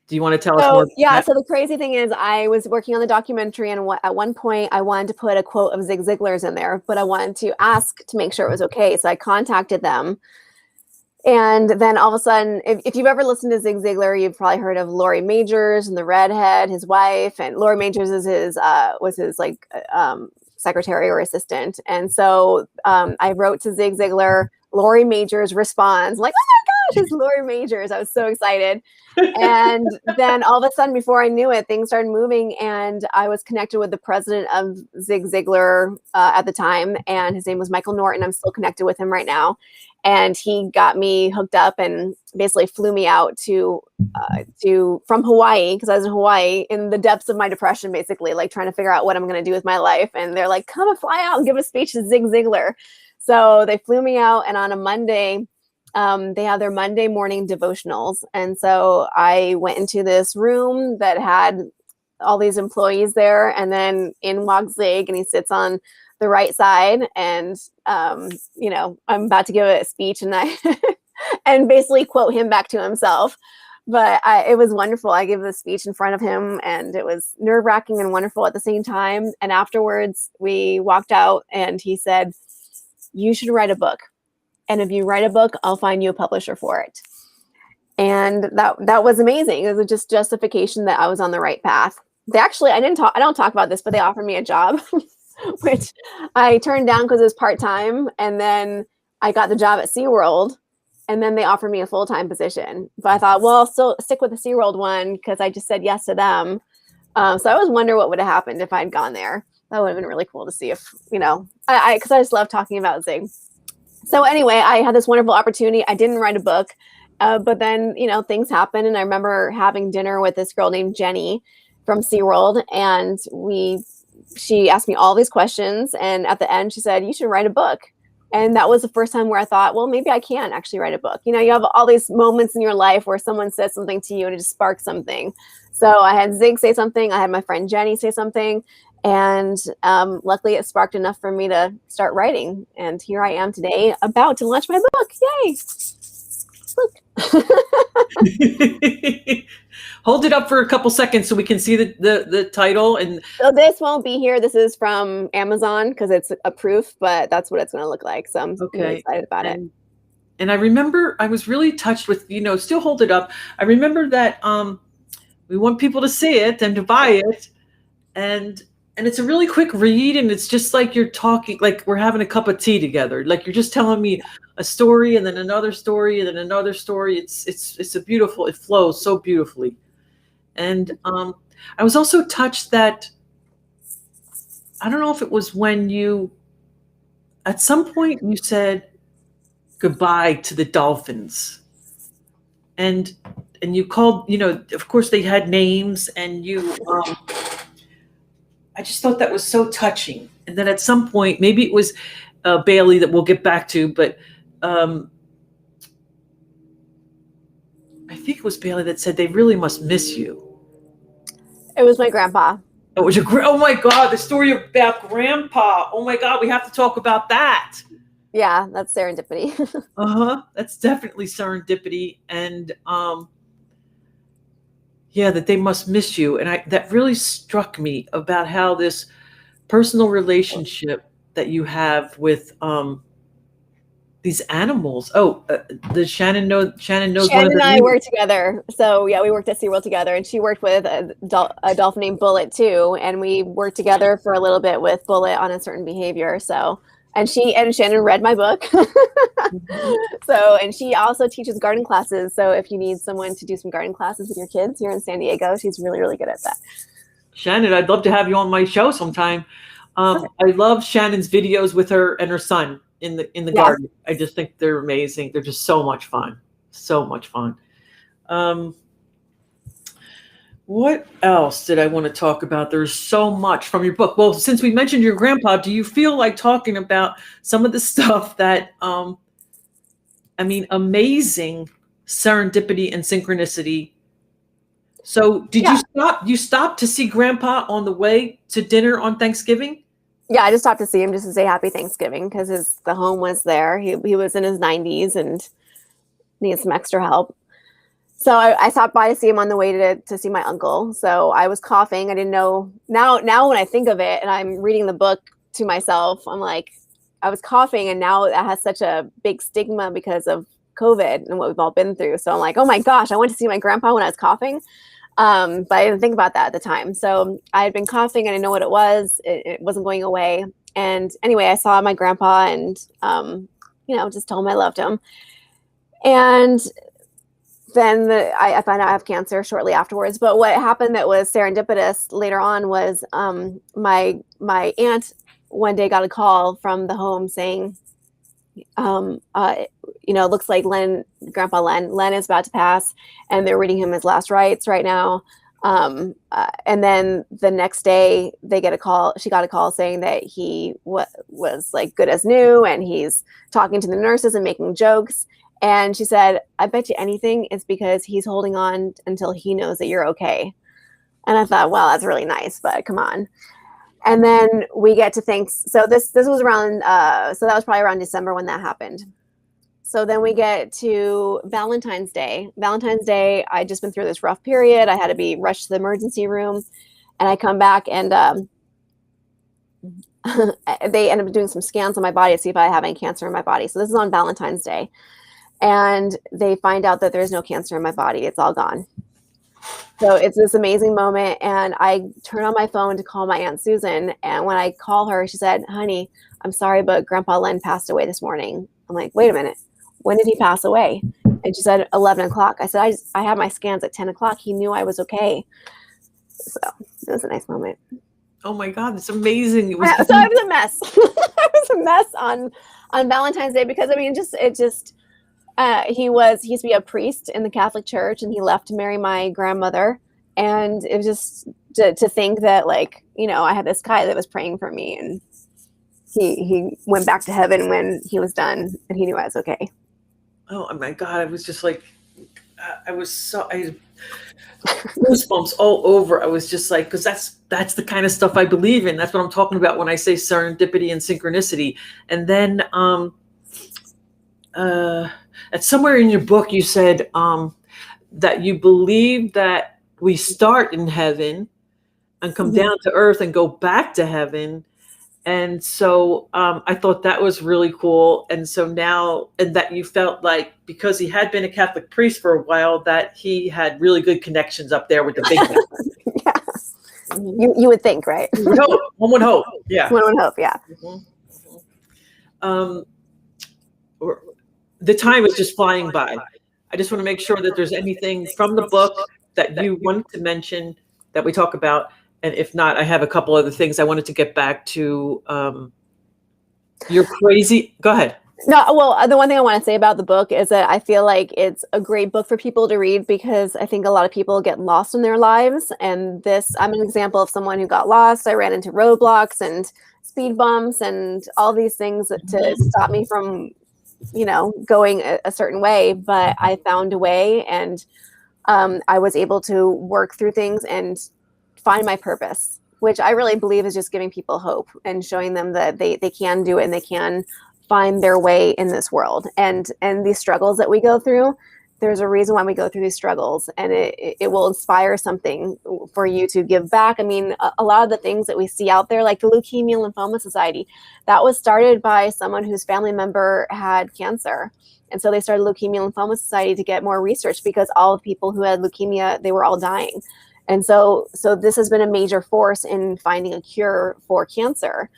do you want to tell us more? Yeah. So the crazy thing is, I was working on the documentary, and at one point I wanted to put a quote of Zig Ziglar's in there, but I wanted to ask to make sure it was okay. So I contacted them. And then all of a sudden, if you've ever listened to Zig Ziglar, you've probably heard of Lori Majors and the redhead, his wife. And Lori Majors is was his secretary or assistant. And so I wrote to Zig Ziglar. Lori Majors responds like, "Oh my gosh, it's Lori Majors." I was so excited. And then all of a sudden, before I knew it, things started moving, and I was connected with the president of Zig Ziglar at the time, and his name was Michael Norton. I'm still connected with him right now. And he got me hooked up and basically flew me out from Hawaii, because I was in Hawaii in the depths of my depression, basically, like trying to figure out what I'm going to do with my life. And they're like, "Come and fly out and give a speech to Zig Ziglar." So they flew me out, and on a Monday, they had their Monday morning devotionals. And so I went into this room that had all these employees there, and then in walks Zig, and he sits on the right side, and I'm about to give a speech, and I and basically quote him back to himself. But it was wonderful. I gave the speech in front of him, and it was nerve-wracking and wonderful at the same time. And afterwards, we walked out, and he said, "You should write a book. And if you write a book, I'll find you a publisher for it." And that was amazing. It was just justification that I was on the right path. They actually, I don't talk about this, but they offered me a job, which I turned down because it was part-time. And then I got the job at Seaworld, and then they offered me a full-time position. But I thought, well, I'll still stick with the Seaworld one because I just said yes to them. So I always wonder what would have happened if I'd gone there. That would have been really cool to see if, because I just love talking about Zig. So anyway, I had this wonderful opportunity. I didn't write a book, but then, things happened. And I remember having dinner with this girl named Jenny from Seaworld. And she asked me all these questions. And at the end, she said, "You should write a book." And that was the first time where I thought, well, maybe I can actually write a book. You have all these moments in your life where someone says something to you and it just sparks something. So I had Zig say something. I had my friend Jenny say something. And luckily it sparked enough for me to start writing. And here I am today, about to launch my book. Yay. Look. Hold it up for a couple seconds so we can see the title. And so this won't be here. This is from Amazon because it's a proof, but that's what it's going to look like. So I'm really excited about it. And I remember I was really touched with, still hold it up. I remember that we want people to see it and to buy it. And it's a really quick read, and it's just like you're talking, like we're having a cup of tea together. Like you're just telling me a story, and then another story, and then another story. It's a beautiful. It flows so beautifully. And I was also touched that, I don't know if it was when you, at some point you said goodbye to the dolphins, and you called, of course they had names, and you. I just thought that was so touching. And then at some point, maybe it was Bailey that we'll get back to, but I think it was Bailey that said they really must miss you. It was my grandpa. It was oh my God, the story about Grandpa. Oh my God, we have to talk about that. Yeah, that's serendipity. That's definitely serendipity. And yeah, that they must miss you. And that really struck me about how this personal relationship that you have with these animals. Does Shannon knows Shannon one of and the I worked together. So yeah, we worked at Seaworld together, and she worked with a dolphin named Bullet too. And we worked together for a little bit with Bullet on a certain behavior. So, and Shannon read my book. So, and she also teaches garden classes. So if you need someone to do some garden classes with your kids here in San Diego, she's really, really good at that. Shannon, I'd love to have you on my show sometime. I love Shannon's videos with her and her son in the garden. I just think they're amazing. They're just so much fun. So much fun. What else did I want to talk about? There's so much from your book. Well, since we mentioned your grandpa, do you feel like talking about some of the stuff that, amazing serendipity and synchronicity? So did you stop to see Grandpa on the way to dinner on Thanksgiving? Yeah, I just stopped to see him just to say Happy Thanksgiving because the home was there. He was in his 90s and needed some extra help. So I stopped by to see him on the way to see my uncle. So I was coughing. I didn't know. Now when I think of it and I'm reading the book to myself, I'm like, I was coughing, and now that has such a big stigma because of COVID and what we've all been through. So I'm like, oh my gosh, I went to see my grandpa when I was coughing. But I didn't think about that at the time. So I had been coughing. I didn't know what it was. It wasn't going away. And anyway, I saw my grandpa and, just told him I loved him. And then I found out I have cancer shortly afterwards. But what happened that was serendipitous later on was my aunt one day got a call from the home saying, looks like Grandpa Len is about to pass, and they're reading him his last rites right now. And then the next day she got a call saying that he was like good as new, and he's talking to the nurses and making jokes. And she said, I bet you anything it's because he's holding on until he knows that you're okay. And I thought, well, that's really nice, but come on. And then we get to so this was around, so that was probably around December when that happened. So then we get to Valentine's Day. Valentine's Day, I'd just been through this rough period. I had to be rushed to the emergency room, and I come back and they end up doing some scans on my body to see if I have any cancer in my body. So this is on Valentine's Day. And they find out that there's no cancer in my body. It's all gone. So it's this amazing moment. And I turn on my phone to call my Aunt Susan. And when I call her, she said, honey, I'm sorry, but Grandpa Len passed away this morning. I'm like, wait a minute. When did he pass away? And she said, 11 o'clock. I said, I had my scans at 10 o'clock. He knew I was okay. So it was a nice moment. Oh my God, it's amazing. So I was a mess. I was a mess on Valentine's Day because he used to be a priest in the Catholic Church, and he left to marry my grandmother. And it was just to think that, like, I had this guy that was praying for me, and he went back to heaven when he was done, and he knew I was okay. Oh my God, I was just like, I had goosebumps all over. I was just like, because that's the kind of stuff I believe in. That's what I'm talking about when I say serendipity and synchronicity. And then at somewhere in your book, you said that you believe that we start in heaven and come down to earth and go back to heaven. And so I thought that was really cool. And so now, and that you felt like because he had been a Catholic priest for a while, that he had really good connections up there with the big guy. Yeah. You would think, right? One would hope. Yeah. One would hope, yeah. The time is just flying by. I just want to make sure that there's anything from the book that you want to mention that we talk about. And if not, I have a couple other things I wanted to get back to. You're crazy. Go ahead. No, well, the one thing I want to say about the book is that I feel like it's a great book for people to read because I think a lot of people get lost in their lives. And I'm an example of someone who got lost. I ran into roadblocks and speed bumps and all these things to stop me from, going a certain way. But I found a way, and I was able to work through things and find my purpose, which I really believe is just giving people hope and showing them that they can do it and they can find their way in this world. And these struggles that we go through, there's a reason why we go through these struggles, and it will inspire something for you to give back. I mean, a lot of the things that we see out there, like the Leukemia Lymphoma Society, that was started by someone whose family member had cancer. And so they started Leukemia Lymphoma Society to get more research, because all the people who had leukemia, they were all dying. And so this has been a major force in finding a cure for cancer.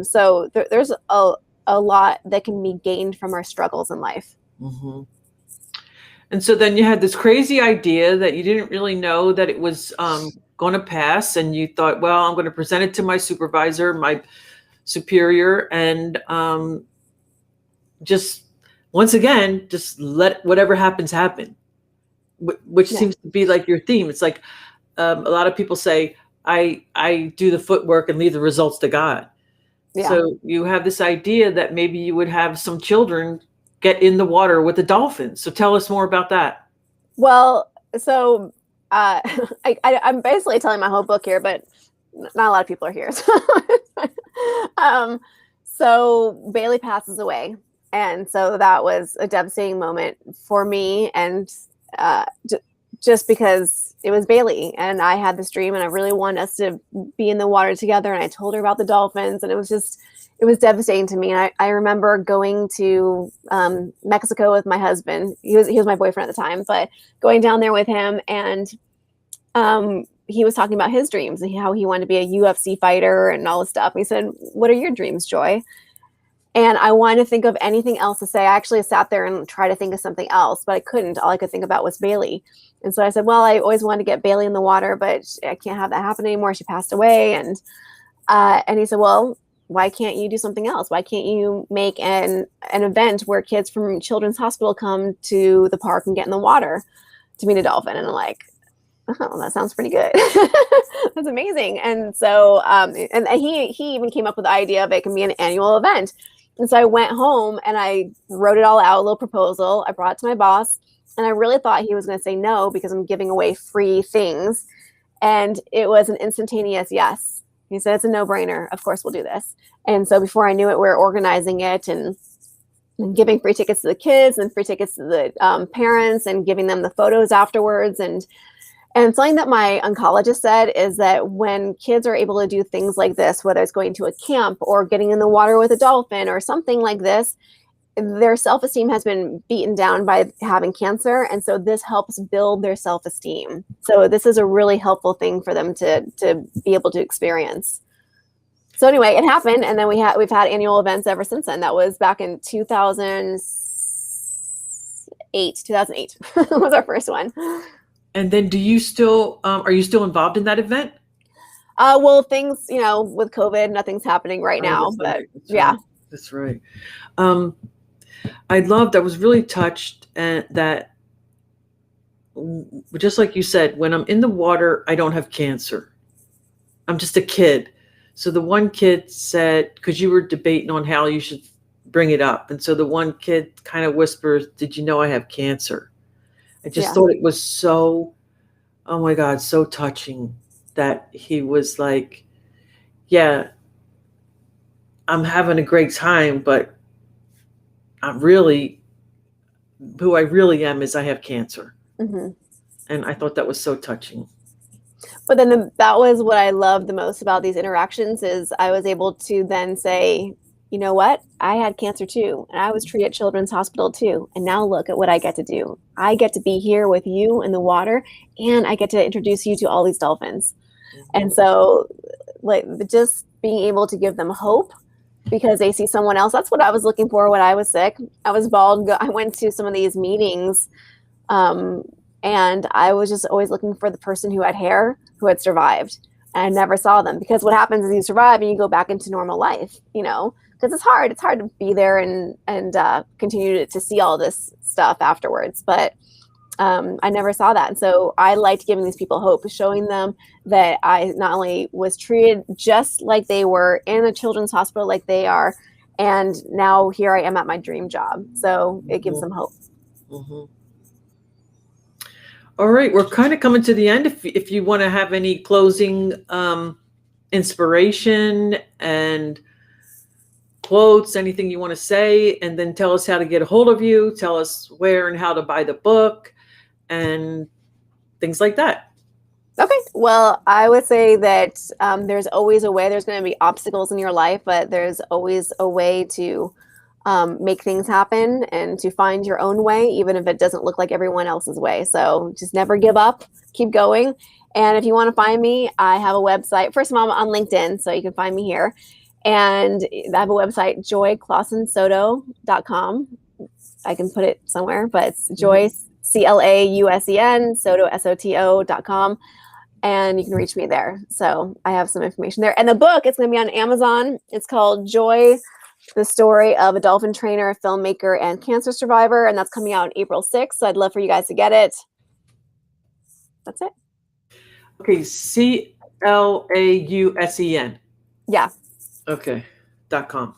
So there's a lot that can be gained from our struggles in life. Mm-hmm. And so then you had this crazy idea that you didn't really know that it was going to pass. And you thought, well, I'm going to present it to my supervisor, my superior, and just once again, just let whatever happens happen, which seems to be like your theme. It's like a lot of people say, I do the footwork and leave the results to God. Yeah. So you have this idea that maybe you would have some children get in the water with the dolphins. So tell us more about that. Well, so I'm basically telling my whole book here, but not a lot of people are here. So Bailey passes away. And so that was a devastating moment for me. And just because it was Bailey and I had this dream and I really wanted us to be in the water together. And I told her about the dolphins, and it was devastating to me. And I remember going to Mexico with my husband. He was my boyfriend at the time, but going down there with him, and he was talking about his dreams and how he wanted to be a UFC fighter and all this stuff. And he said, "What are your dreams, Joy?" And I wanted to think of anything else to say. I actually sat there and tried to think of something else, but I couldn't. All I could think about was Bailey. And so I said, well, I always wanted to get Bailey in the water, but I can't have that happen anymore. She passed away. And he said, well, why can't you do something else? Why can't you make an event where kids from Children's Hospital come to the park and get in the water to meet a dolphin? And I'm like, oh, that sounds pretty good. That's amazing. And so and he even came up with the idea of it can be an annual event. And so I went home and I wrote it all out, a little proposal. I brought it to my boss, and I really thought he was going to say no because I'm giving away free things. And it was an instantaneous yes. He said, it's a no-brainer. Of course, we'll do this. And so before I knew it, we were organizing it and giving free tickets to the kids and free tickets to the parents and giving them the photos afterwards. And something that my oncologist said is that when kids are able to do things like this, whether it's going to a camp or getting in the water with a dolphin or something like this, their self-esteem has been beaten down by having cancer. And so this helps build their self-esteem. So this is a really helpful thing for them to be able to experience. So anyway, it happened. And then we've had annual events ever since then. That was back in 2008 was our first one. And then do you still, are you still involved in that event? Well, things, with COVID, nothing's happening right now, but yeah. That's right. I was really touched that, just like you said, when I'm in the water, I don't have cancer. I'm just a kid. So the one kid said, because you were debating on how you should bring it up. And so the one kid kind of whispers, did you know I have cancer? I just thought it was so, oh my God, so touching that he was like, yeah, I'm having a great time, but who I really am is I have cancer. Mm-hmm. And I thought that was so touching. But then that was what I loved the most about these interactions is I was able to then say, you know what? I had cancer too. And I was treated at Children's Hospital too. And now look at what I get to do. I get to be here with you in the water, and I get to introduce you to all these dolphins. Mm-hmm. And so just being able to give them hope because they see someone else. That's what I was looking for when I was sick. I was bald. I went to some of these meetings and I was just always looking for the person who had hair, who had survived. And I never saw them because what happens is you survive and you go back into normal life, because it's hard to be there and continue to see all this stuff afterwards. But I never saw that. And so I liked giving these people hope, showing them that I not only was treated just like they were in a children's hospital, like they are, and now here I am at my dream job. So it gives them hope. Mm-hmm. All right, we're kind of coming to the end. If you want to have any closing inspiration and quotes, anything you want to say, and then tell us how to get a hold of you, tell us where and how to buy the book, and things like that. Okay. Well, I would say that there's always a way. There's going to be obstacles in your life, but there's always a way to make things happen and to find your own way, even if it doesn't look like everyone else's way. So just never give up, keep going. And if you want to find me, I have a website. First of all, I'm on LinkedIn, so you can find me here. And I have a website, joyclausensoto.com. I can put it somewhere, but it's Joy, CLAUSEN, Soto, SOTO.com. And you can reach me there. So I have some information there. And the book, it's going to be on Amazon. It's called Joy, the Story of a Dolphin Trainer, Filmmaker, and Cancer Survivor. And that's coming out on April 6th. So I'd love for you guys to get it. That's it. Okay, CLAUSEN. Yeah. Okay, .com.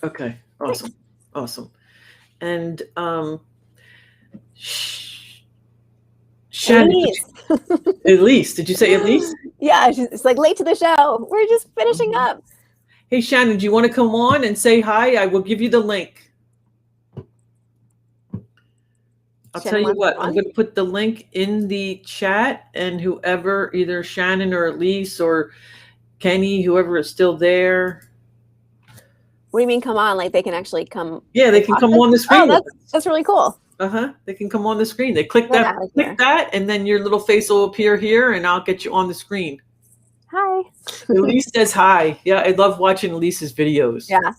Okay, awesome. Awesome. And Shannon, Elise, did you say Elise? Yeah, it's like late to the show. We're just finishing up. Hey, Shannon, do you want to come on and say hi? I will give you the link. I'll tell you what, I'm going to put the link in the chat, and whoever, either Shannon or Elise or Kenny, whoever is still there. What do you mean come on? Like they can actually come? Yeah, they can come on the screen. Oh, that's really cool. They can come on the screen. They click that, and then your little face will appear here, and I'll get you on the screen. Hi. Elise says hi. Yeah, I love watching Elise's videos. Yeah.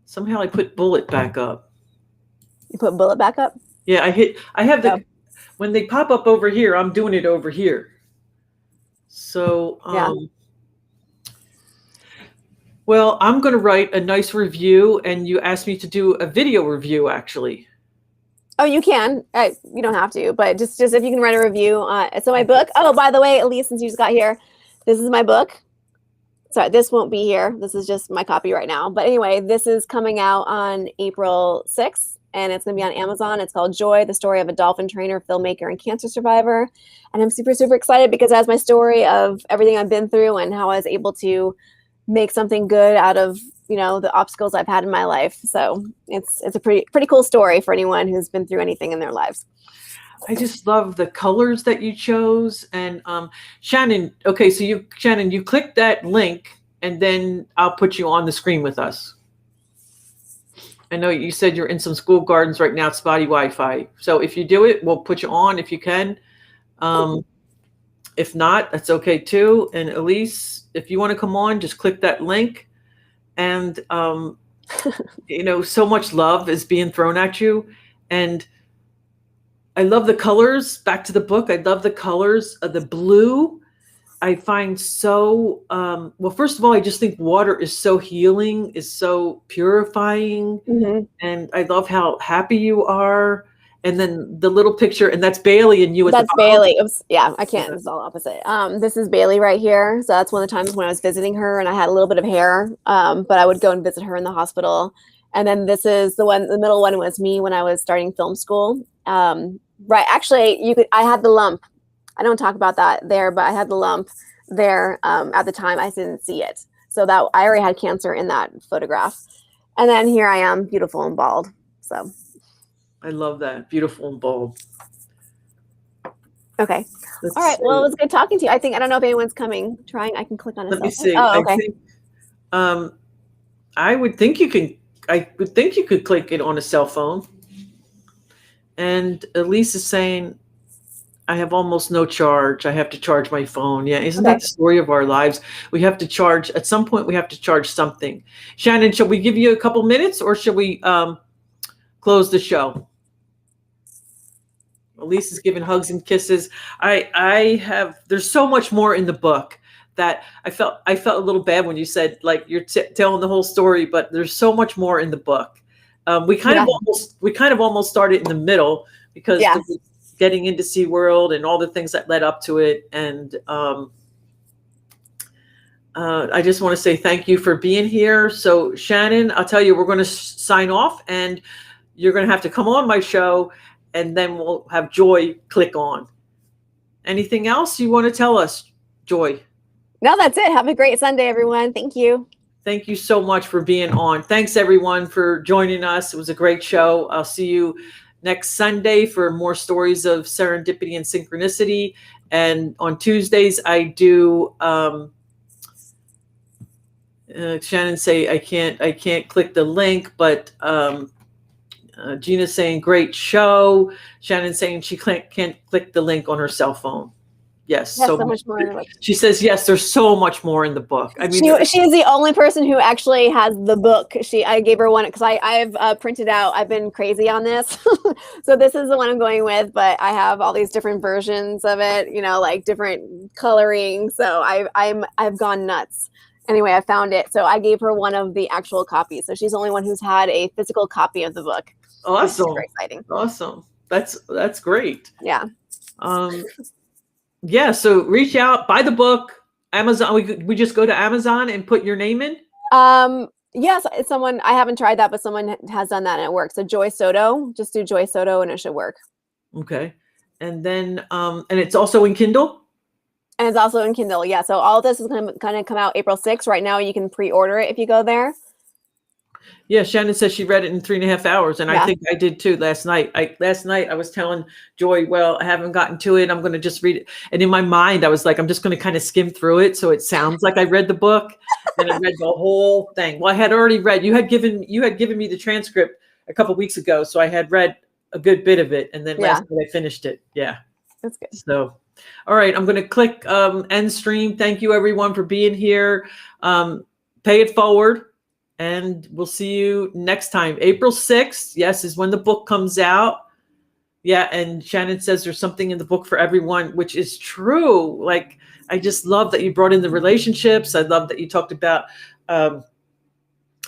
Somehow I put Bullet back up. You put Bullet back up? Yeah, I have when they pop up over here, I'm doing it over here. So, well, I'm going to write a nice review, and you asked me to do a video review, actually. Oh, you can. You don't have to, but just if you can write a review. So my book. Oh, by the way, Elise, since you just got here, this is my book. Sorry, this won't be here. This is just my copy right now. But anyway, this is coming out on April 6th, and it's going to be on Amazon. It's called Joy, the Story of a Dolphin Trainer, Filmmaker, and Cancer Survivor. And I'm super, super excited because it has my story of everything I've been through and how I was able to make something good out of, the obstacles I've had in my life. So it's a pretty cool story for anyone who's been through anything in their lives. I just love the colors that you chose. And Shannon, okay, so Shannon, you click that link, and then I'll put you on the screen with us. I know you said you're in some school gardens right now, spotty Wi-Fi. So if you do it, we'll put you on if you can. If not, that's okay too. And Elise, if you want to come on, just click that link. And, so much love is being thrown at you. And I love the colors. Back to the book. I love the colors of the blue. I find so, well, first of all, I just think water is so healing, is so purifying. And I love how happy you are. And then the little picture, and that's Bailey and you. That's Bailey. Oops. Yeah, I can't. It's all opposite. This is Bailey right here. So that's one of the times when I was visiting her, and I had a little bit of hair. But I would go and visit her in the hospital. And then this is the one. The middle one was me when I was starting film school. Right. Actually, I had the lump. I don't talk about that there, but I had the lump there at the time. I didn't see it, so that I already had cancer in that photograph. And then here I am, beautiful and bald. So. I love that. Beautiful and bold. Okay. All right. Well, it was good talking to you. I don't know if anyone's coming. I can click on it. Let me see. Oh, okay. I would think you could click it on a cell phone. And Elise is saying, I have almost no charge. I have to charge my phone. Yeah. Isn't that the story of our lives? We have to charge. At some point, we have to charge something. Shannon, shall we give you a couple minutes, or should we close the show? Elise is giving hugs and kisses. There's so much more in the book that I felt a little bad when you said, like, you're telling the whole story, but there's so much more in the book. We kind of almost started in the middle because getting into SeaWorld and all the things that led up to it. And I just want to say thank you for being here. So Shannon, I'll tell you, we're going to sign off, and you're going to have to come on my show, and then we'll have Joy click on. Anything else you want to tell us, Joy? No, that's it. Have a great Sunday, everyone. Thank you. Thank you so much for being on. Thanks everyone for joining us. It was a great show. I'll see you next Sunday for more stories of serendipity and synchronicity. And on Tuesdays, I do Shannon say I can't click the link, but Gina's saying great show. Shannon's saying she can't click the link on her cell phone. Yes, so much more in the book. She says yes. There's so much more in the book. I mean, she is the only person who actually has the book. I gave her one because I've printed out. I've been crazy on this, so this is the one I'm going with. But I have all these different versions of it. You know, like different coloring. So I've gone nuts. Anyway, I found it. So I gave her one of the actual copies. So she's the only one who's had a physical copy of the book. Awesome. Super exciting. Awesome. That's great. Yeah. Yeah, so reach out, buy the book, Amazon. We just go to Amazon and put your name in? Yes, it's someone, I haven't tried that, but someone has done that and it works. So JOY Soto, just do JOY Soto and it should work. Okay. And then, and it's also in Kindle? And it's also in Kindle, yeah. So all of this is going to come out April 6th. Right now you can pre-order it if you go there. Yeah, Shannon says she read it in 3.5 hours, and I think I did too last night. Last night I was telling Joy, well, I haven't gotten to it. I'm going to just read it. And in my mind, I was like, I'm just going to kind of skim through it so it sounds like I read the book, and I read the whole thing. Well, I had already read. You had given me the transcript a couple weeks ago, so I had read a good bit of it, and then last night I finished it. Yeah, that's good. So, all right, I'm going to click end stream. Thank you everyone for being here. Pay it forward. And we'll see you next time. April 6th, yes, is when the book comes out. Yeah, and Shannon says there's something in the book for everyone, which is true. Like, I just love that you brought in the relationships. I love that you talked about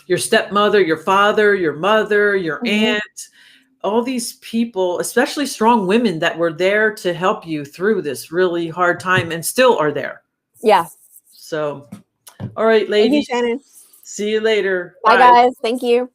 your stepmother, your father, your mother, your aunt, all these people, especially strong women that were there to help you through this really hard time and still are there. Yeah. So, all right, ladies. Thank you, Shannon. See you later. Bye, guys. Thank you.